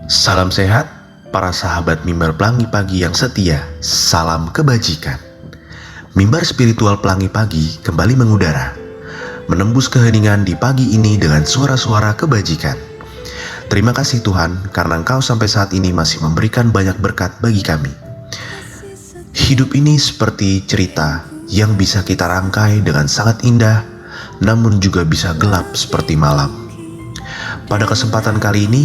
Salam sehat, para sahabat mimbar Pelangi Pagi yang setia. Salam kebajikan. Mimbar spiritual Pelangi Pagi kembali mengudara, menembus keheningan di pagi ini dengan suara-suara kebajikan. Terima kasih Tuhan, karena Engkau sampai saat ini masih memberikan banyak berkat bagi kami. Hidup ini seperti cerita yang bisa kita rangkai dengan sangat indah, namun juga bisa gelap seperti malam. Pada kesempatan kali ini,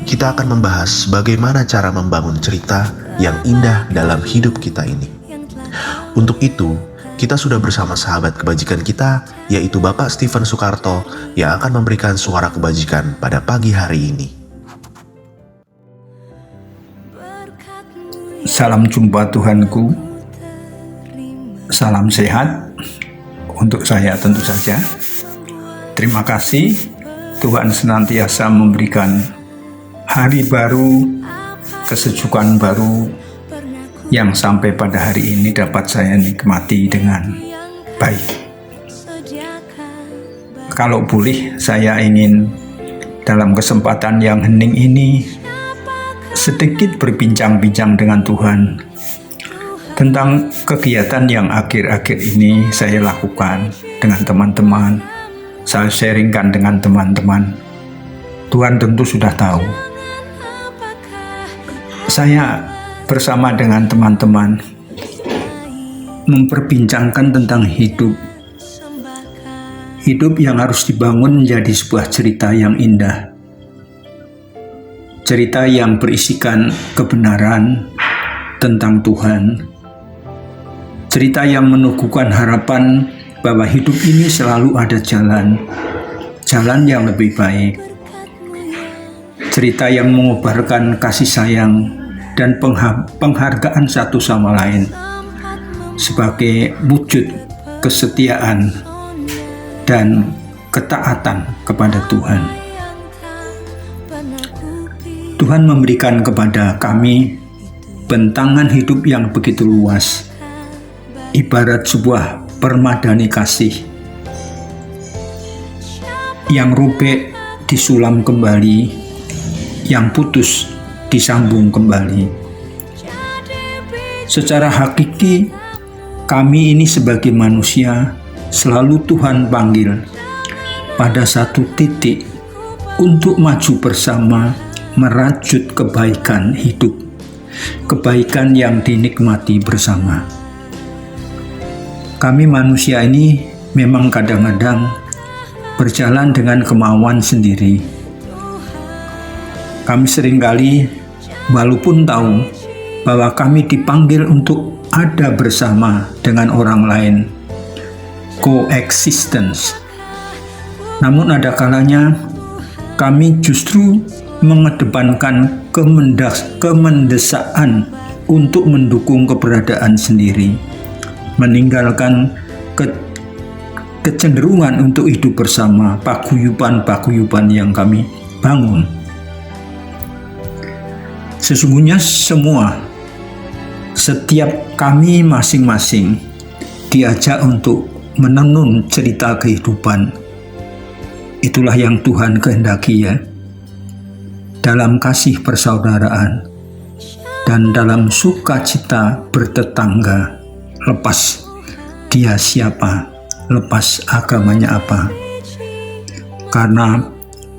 kita akan membahas bagaimana cara membangun cerita yang indah dalam hidup kita ini. Untuk itu, kita sudah bersama sahabat kebajikan kita, yaitu Bapak Stephen Soekarto, yang akan memberikan suara kebajikan pada pagi hari ini. Salam jumpa Tuhanku, salam sehat untuk saya tentu saja. Terima kasih Tuhan senantiasa memberikan hari baru, kesejukan baru yang sampai pada hari ini dapat saya nikmati dengan baik. Kalau boleh, saya ingin dalam kesempatan yang hening ini sedikit berbincang-bincang dengan Tuhan tentang kegiatan yang akhir-akhir ini saya lakukan dengan teman-teman. Saya sharingkan dengan teman-teman. Tuhan tentu sudah tahu. Saya bersama dengan teman-teman memperbincangkan tentang hidup. Hidup yang harus dibangun menjadi sebuah cerita yang indah. Cerita yang berisikan kebenaran tentang Tuhan. Cerita yang menuguhkan harapan bahwa hidup ini selalu ada jalan yang lebih baik. Cerita yang mengobarkan kasih sayang dan penghargaan satu sama lain sebagai wujud kesetiaan dan ketaatan kepada Tuhan. Tuhan memberikan kepada kami bentangan hidup yang begitu luas, ibarat sebuah permadani kasih yang robek disulam kembali, yang putus disambung kembali. Secara hakiki, kami ini sebagai manusia selalu Tuhan panggil pada satu titik untuk maju bersama merajut kebaikan hidup, kebaikan yang dinikmati bersama. Kami manusia ini memang kadang-kadang berjalan dengan kemauan sendiri. Kami seringkali walaupun tahu bahwa kami dipanggil untuk ada bersama dengan orang lain, coexistence. Namun ada kalanya kami justru mengedepankan kemendesaan untuk mendukung keberadaan sendiri, meninggalkan kecenderungan untuk hidup bersama, paguyuban-paguyuban yang kami bangun. Sesungguhnya setiap kami masing-masing diajak untuk menenun cerita kehidupan. Itulah yang Tuhan kehendaki, ya, dalam kasih persaudaraan dan dalam sukacita bertetangga. Lepas dia siapa, lepas agamanya apa. Karena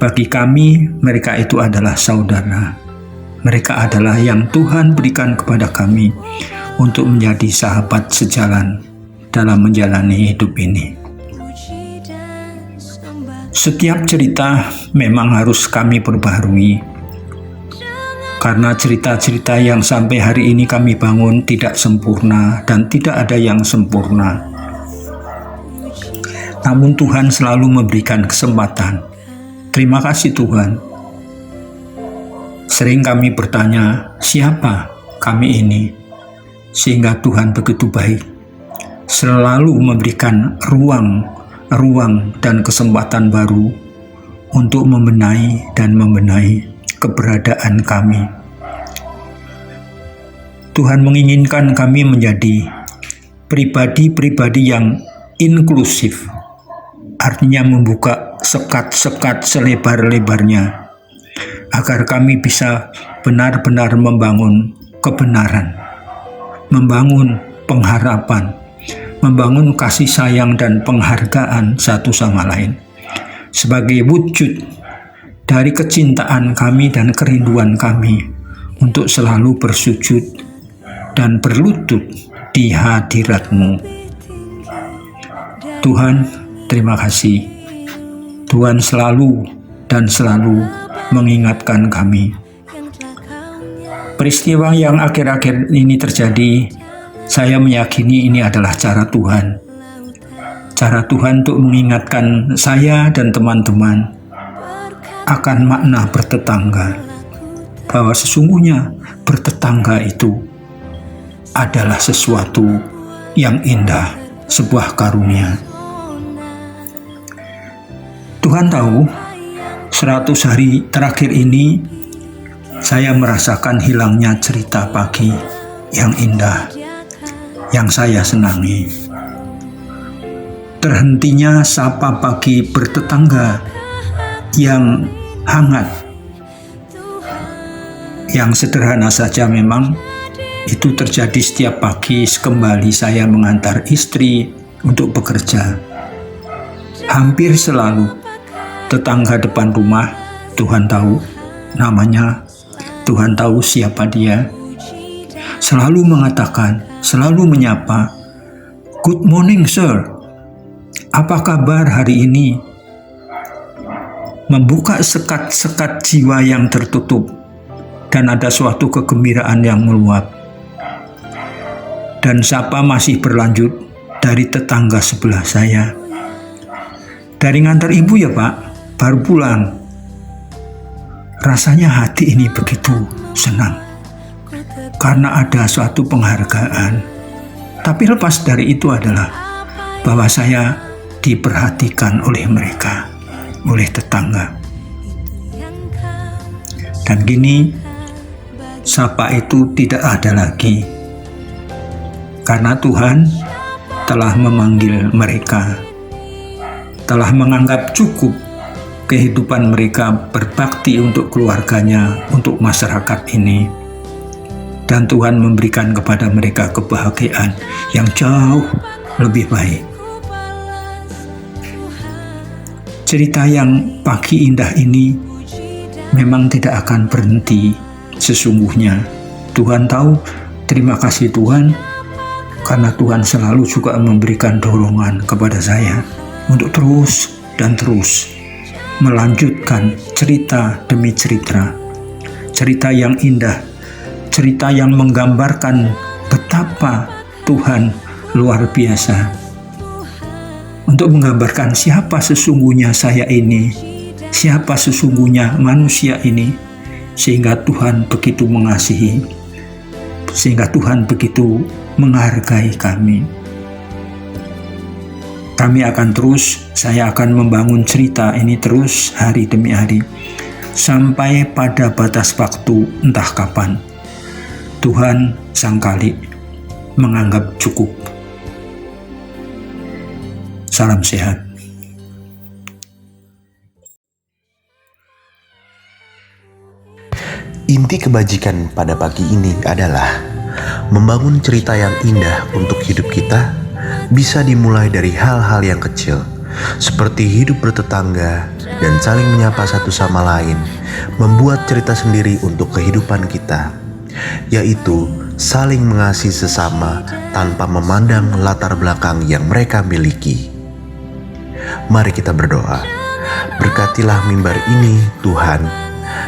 bagi kami mereka itu adalah saudara. Mereka adalah yang Tuhan berikan kepada kami untuk menjadi sahabat sejalan dalam menjalani hidup ini. Setiap cerita memang harus kami perbaharui, karena cerita-cerita yang sampai hari ini kami bangun tidak sempurna dan tidak ada yang sempurna. Namun Tuhan selalu memberikan kesempatan. Terima kasih Tuhan. Sering kami bertanya, siapa kami ini? Sehingga Tuhan begitu baik, selalu memberikan ruang dan kesempatan baru untuk membenahi keberadaan kami. Tuhan menginginkan kami menjadi pribadi-pribadi yang inklusif, artinya membuka sekat-sekat selebar-lebarnya agar kami bisa benar-benar membangun kebenaran, membangun pengharapan, membangun kasih sayang dan penghargaan satu sama lain sebagai wujud dari kecintaan kami dan kerinduan kami untuk selalu bersujud dan berlutut di hadirat-Mu. Tuhan, terima kasih. Tuhan selalu dan selalu mengingatkan kami. Peristiwa yang akhir-akhir ini terjadi, saya meyakini ini adalah cara Tuhan. Cara Tuhan untuk mengingatkan saya dan teman-teman akan makna bertetangga, bahwa sesungguhnya bertetangga itu adalah sesuatu yang indah, sebuah karunia. Tuhan tahu, 100 hari terakhir ini saya merasakan hilangnya cerita pagi yang indah, yang saya senangi. Terhentinya sapa pagi bertetangga yang hangat, yang sederhana saja memang. Itu terjadi setiap pagi kembali saya mengantar istri untuk bekerja. Hampir selalu tetangga depan rumah, Tuhan tahu namanya, Tuhan tahu siapa dia, selalu mengatakan, selalu menyapa, "Good morning, sir. Apa kabar hari ini?" Membuka sekat-sekat jiwa yang tertutup dan ada suatu kegembiraan yang meluap. Dan sapa masih berlanjut dari tetangga sebelah saya. "Dari ngantar ibu ya Pak, baru pulang." Rasanya hati ini begitu senang karena ada suatu penghargaan. Tapi lepas dari itu adalah bahwa saya diperhatikan oleh mereka, oleh tetangga. Dan gini, sapa itu tidak ada lagi. Karena Tuhan telah memanggil mereka, telah menganggap cukup kehidupan mereka berbakti untuk keluarganya, untuk masyarakat ini. Dan Tuhan memberikan kepada mereka kebahagiaan yang jauh lebih baik. Cerita yang pagi indah ini memang tidak akan berhenti sesungguhnya. Tuhan tahu, terima kasih Tuhan, karena Tuhan selalu juga memberikan dorongan kepada saya untuk terus dan terus melanjutkan cerita demi cerita. Cerita yang indah, cerita yang menggambarkan betapa Tuhan luar biasa. Untuk menggambarkan siapa sesungguhnya saya ini, siapa sesungguhnya manusia ini, sehingga Tuhan begitu mengasihi, sehingga Tuhan begitu menghargai kami. Kami akan terus, saya akan membangun cerita ini terus hari demi hari, sampai pada batas waktu entah kapan. Tuhan sangkali menganggap cukup. Salam sehat. Inti kebajikan pada pagi ini adalah membangun cerita yang indah untuk hidup kita bisa dimulai dari hal-hal yang kecil, seperti hidup bertetangga dan saling menyapa satu sama lain, membuat cerita sendiri untuk kehidupan kita, yaitu saling mengasihi sesama tanpa memandang latar belakang yang mereka miliki. Mari kita berdoa. Berkatilah mimbar ini, Tuhan,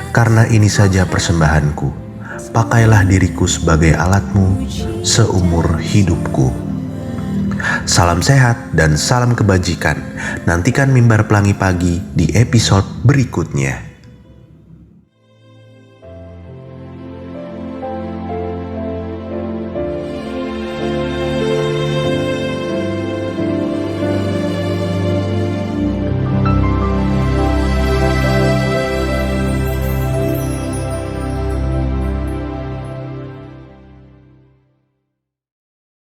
karena ini saja persembahanku. Pakailah diriku sebagai alatmu seumur hidupku. Salam sehat dan salam kebajikan. Nantikan Mimbar Pelangi Pagi di episode berikutnya.